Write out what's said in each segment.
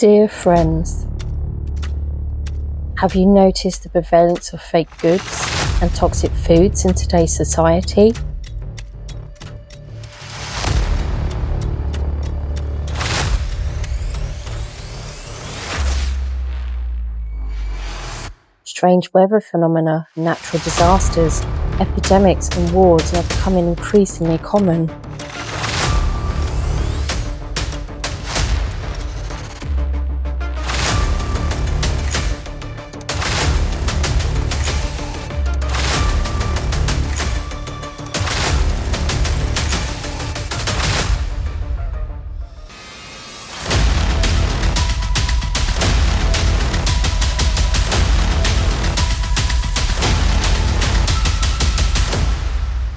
Dear friends, have you noticed the prevalence of fake goods and toxic foods in today's society? Strange weather phenomena, natural disasters, epidemics and wars are becoming increasingly common.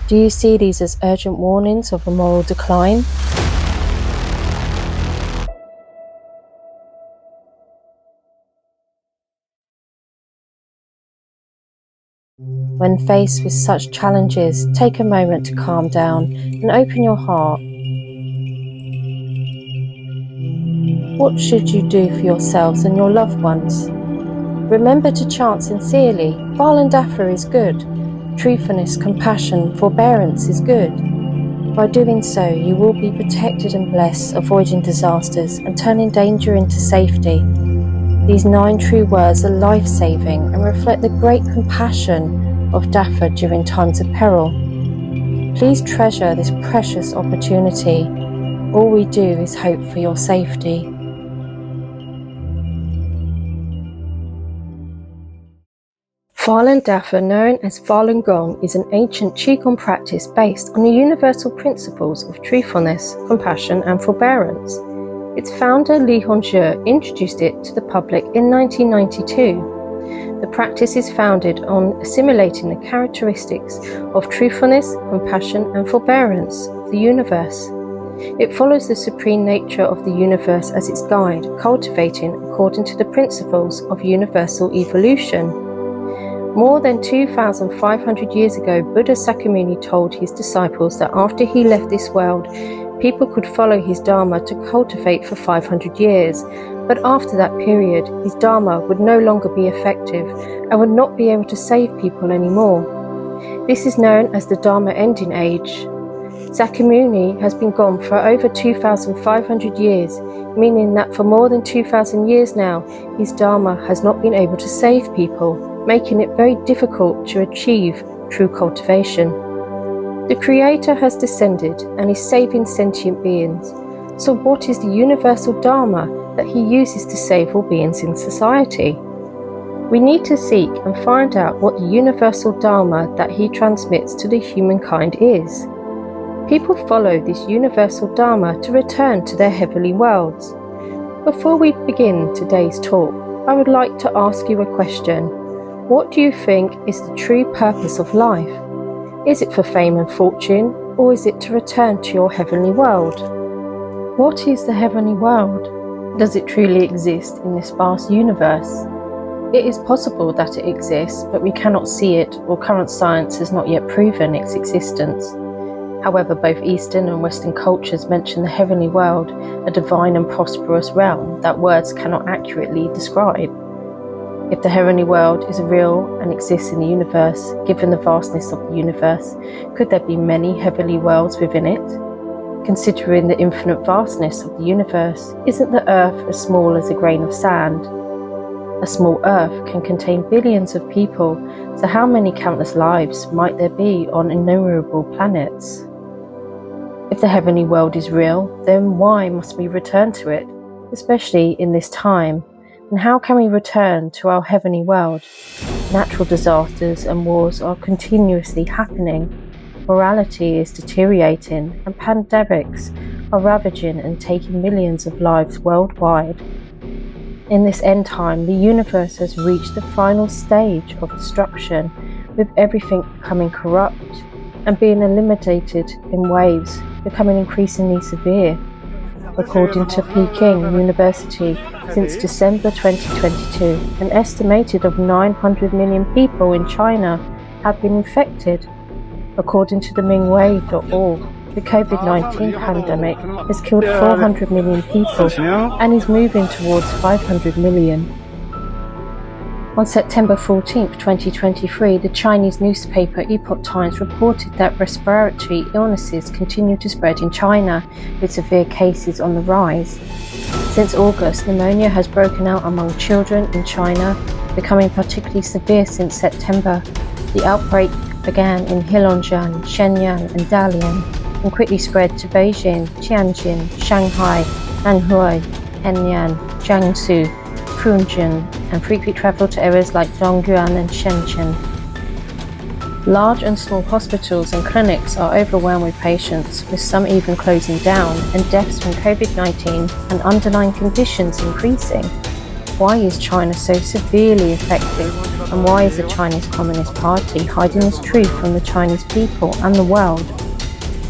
Do you see these as urgent warnings of a moral decline? When faced with such challenges, take a moment to calm down and open your heart. What should you do for yourselves and your loved ones? Remember to chant sincerely, FalunDafa is good. Truthfulness, compassion, forbearance is good. By doing so, you will be protected and blessed, avoiding disasters and turning danger into safety. These 9 true words are life-saving and reflect the great compassion of Dafa during times of peril. Please treasure this precious opportunity. All we do is hope for your safety. Falun Dafa, known as Falun Gong, is an ancient Qigong practice based on the universal principles of truthfulness, compassion and forbearance. Its founder Li Hongzhi introduced it to the public in 1992. The practice is founded on assimilating the characteristics of truthfulness, compassion and forbearance of the universe. It follows the supreme nature of the universe as its guide, cultivating according to the principles of universal evolution. More than 2,500 years ago, Buddha Sakyamuni told his disciples that after he left this world, people could follow his Dharma to cultivate for 500 years. But after that period, his Dharma would no longer be effective and would not be able to save people anymore. This is known as the Dharma ending age. Sakyamuni has been gone for over 2,500 years, meaning that for more than 2,000 years now, his Dharma has not been able to save people, making it very difficult to achieve true cultivation. The Creator has descended and is saving sentient beings. So what is the universal Dharma that he uses to save all beings in society? We need to seek and find out what the universal Dharma that he transmits to the humankind is. People follow this universal Dharma to return to their heavenly worlds. Before we begin today's talk, I would like to ask you a question. What do you think is the true purpose of life? Is it for fame and fortune, or is it to return to your heavenly world? What is the heavenly world? Does it truly exist in this vast universe? It is possible that it exists, but we cannot see it, or current science has not yet proven its existence. However, both Eastern and Western cultures mention the heavenly world, a divine and prosperous realm that words cannot accurately describe. If the heavenly world is real and exists in the universe, given the vastness of the universe, could there be many heavenly worlds within it? Considering the infinite vastness of the universe, isn't the earth as small as a grain of sand? A small earth can contain billions of people, so how many countless lives might there be on innumerable planets? If the heavenly world is real, then why must we return to it, especially in this time? And how can we return to our heavenly world? Natural disasters and wars are continuously happening. Morality is deteriorating and pandemics are ravaging and taking millions of lives worldwide. In this end time, the universe has reached the final stage of destruction, with everything becoming corrupt and being eliminated in waves, becoming increasingly severe. According to Peking University, since December 2022, an estimated of 900 million people in China have been infected. According to the Mingwei.org, the COVID-19 pandemic has killed 400 million people and is moving towards 500 million. On September 14, 2023, the Chinese newspaper Epoch Times reported that respiratory illnesses continue to spread in China, with severe cases on the rise. Since August, pneumonia has broken out among children in China, becoming particularly severe since September. The outbreak began in Heilongjiang, Shenyang and Dalian, and quickly spread to Beijing, Tianjin, Shanghai, Anhui, Hainan, Jiangsu, Fujian, and frequently travelled to areas like Dongyuan and Shenzhen. Large and small hospitals and clinics are overwhelmed with patients, with some even closing down, and deaths from COVID-19 and underlying conditions increasing. Why is China so severely affected, and why is the Chinese Communist Party hiding this truth from the Chinese people and the world?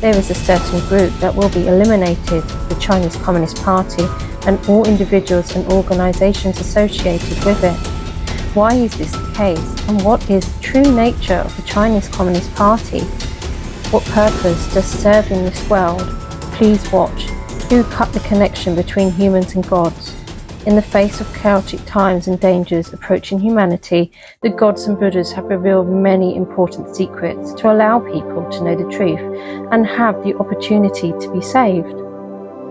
There is a certain group that will be eliminated, the Chinese Communist Party, and all individuals and organizations associated with it. Why is this the case, and what is the true nature of the Chinese Communist Party? What purpose does serving this world? Please watch. Who cut the connection between humans and gods? In the face of chaotic times and dangers approaching humanity, the gods and Buddhas have revealed many important secrets to allow people to know the truth and have the opportunity to be saved.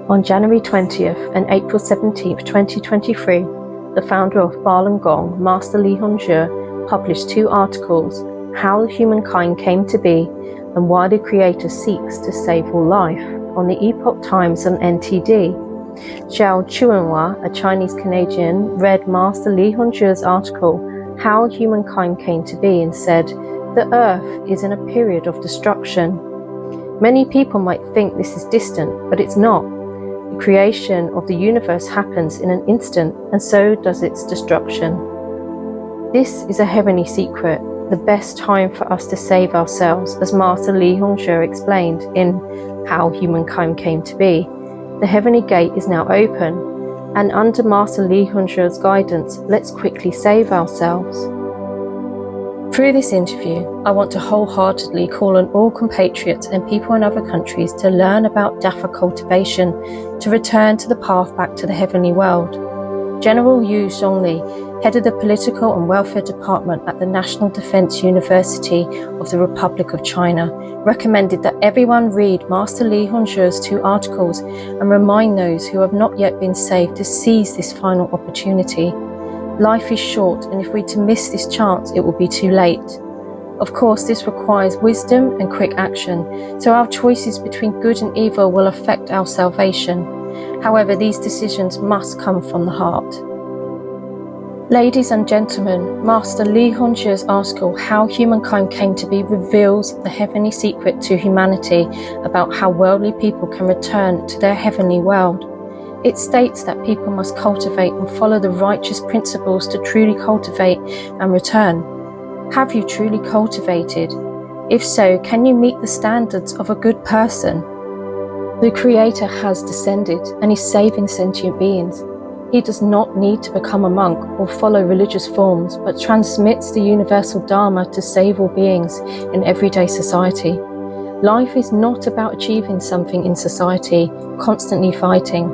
On January 20th and April 17th, 2023, the founder of Falun Gong, Master Li Hongzhi, published 2 articles, How Humankind Came to Be and Why the Creator Seeks to Save All Life, on the Epoch Times and NTD. Zhao Chuanhua, a Chinese-Canadian, read Master Li Hongzhi's article, How Humankind Came to Be, and said, "The Earth is in a period of destruction." Many people might think this is distant, but it's not. The creation of the universe happens in an instant, and so does its destruction. This is a heavenly secret, the best time for us to save ourselves, as Master Li Hongzhi explained in How Humankind Came to Be. The heavenly gate is now open, and under Master Li Hongzhi's guidance, let's quickly save ourselves. Through this interview, I want to wholeheartedly call on all compatriots and people in other countries to learn about Dafa cultivation, to return to the path back to the heavenly world. General Yu Zhongli, head of the Political and Welfare Department at the National Defense University of the Republic of China, recommended that everyone read Master Li Hongzhi's 2 articles and remind those who have not yet been saved to seize this final opportunity. Life is short, and if we're to miss this chance, it will be too late. Of course, this requires wisdom and quick action, so our choices between good and evil will affect our salvation. However, these decisions must come from the heart. Ladies and gentlemen, Master Li Hongzhi's article, How Humankind Came to Be, reveals the heavenly secret to humanity about how worldly people can return to their heavenly world. It states that people must cultivate and follow the righteous principles to truly cultivate and return. Have you truly cultivated? If so, can you meet the standards of a good person? The Creator has descended and is saving sentient beings. He does not need to become a monk or follow religious forms, but transmits the universal Dharma to save all beings in everyday society. Life is not about achieving something in society, constantly fighting.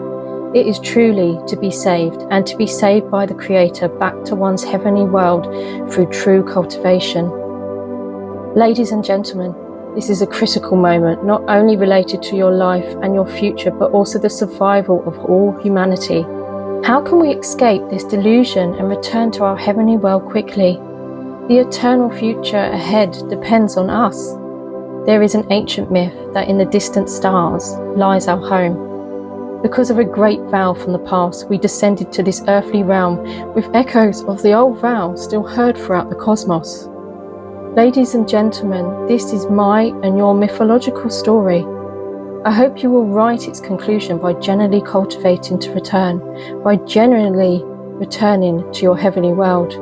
It is truly to be saved, and to be saved by the Creator back to one's heavenly world through true cultivation. Ladies and gentlemen, this is a critical moment, not only related to your life and your future, but also the survival of all humanity. How can we escape this delusion and return to our heavenly world quickly? The eternal future ahead depends on us. There is an ancient myth that in the distant stars lies our home. Because of a great vow from the past, we descended to this earthly realm with echoes of the old vow still heard throughout the cosmos. Ladies and gentlemen, this is my and your mythological story. I hope you will write its conclusion by genuinely cultivating to return, by genuinely returning to your heavenly world.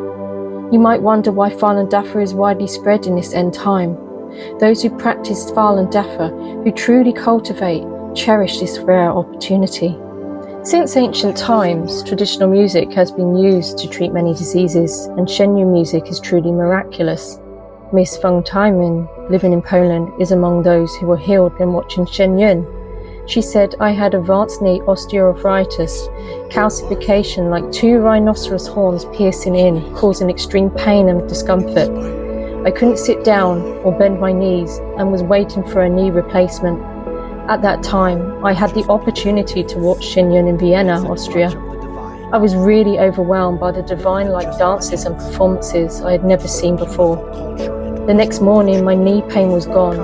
You might wonder why FalunDafa is widely spread in this end time. Those who practice FalunDafa, who truly cultivate, cherish this rare opportunity. Since ancient times, traditional music has been used to treat many diseases, and Shan music is truly miraculous. Miss Feng Taimin, living in Poland, is among those who were healed when watching Shen Yun. She said, I had advanced knee osteoarthritis, calcification like 2 rhinoceros horns piercing in, causing extreme pain and discomfort. I couldn't sit down or bend my knees and was waiting for a knee replacement. At that time, I had the opportunity to watch Shen Yun in Vienna, Austria. I was really overwhelmed by the divine-like dances and performances I had never seen before. The next morning, my knee pain was gone.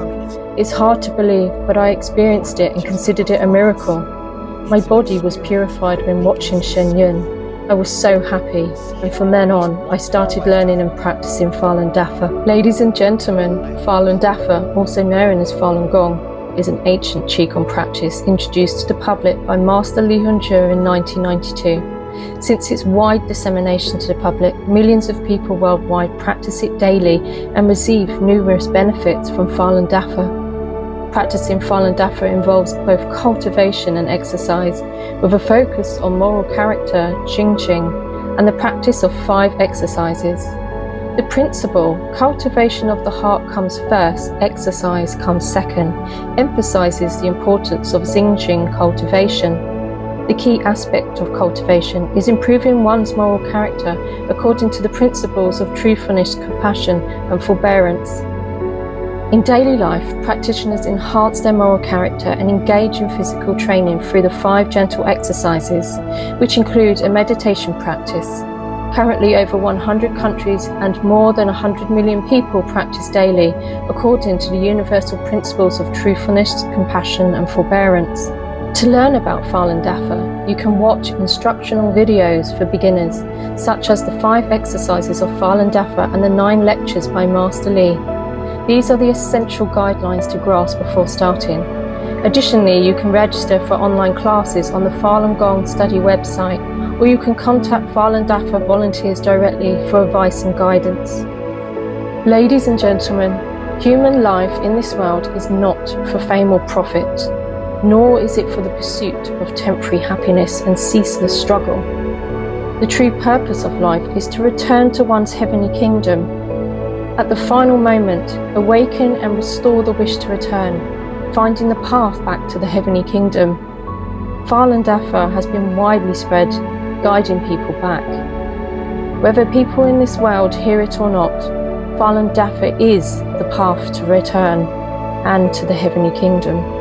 It's hard to believe, but I experienced it and considered it a miracle. My body was purified when watching Shen Yun. I was so happy, and from then on, I started learning and practicing Falun Dafa. Ladies and gentlemen, Falun Dafa, also known as Falun Gong, is an ancient Qigong practice introduced to the public by Master Li Hongzhi in 1992. Since its wide dissemination to the public, millions of people worldwide practice it daily and receive numerous benefits from Falun Dafa. Practicing Falun Dafa involves both cultivation and exercise, with a focus on moral character, Jing, and the practice of 5 exercises. The principle, cultivation of the heart comes first, exercise comes second, emphasizes the importance of Jing cultivation. The key aspect of cultivation is improving one's moral character according to the principles of truthfulness, compassion, and forbearance. In daily life, practitioners enhance their moral character and engage in physical training through the 5 gentle exercises, which include a meditation practice. Currently, over 100 countries and more than 100 million people practice daily, according to the universal principles of truthfulness, compassion, and forbearance. To learn about Falun Dafa, you can watch instructional videos for beginners, such as the 5 exercises of Falun Dafa and the 9 lectures by Master Li. These are the essential guidelines to grasp before starting. Additionally, you can register for online classes on the Falun Gong study website, or you can contact Falun Dafa volunteers directly for advice and guidance. Ladies and gentlemen, human life in this world is not for fame or profit, nor is it for the pursuit of temporary happiness and ceaseless struggle. The true purpose of life is to return to one's heavenly kingdom. At the final moment, awaken and restore the wish to return, finding the path back to the heavenly kingdom. Falun Dafa has been widely spread, guiding people back. Whether people in this world hear it or not, Falun Dafa is the path to return and to the heavenly kingdom.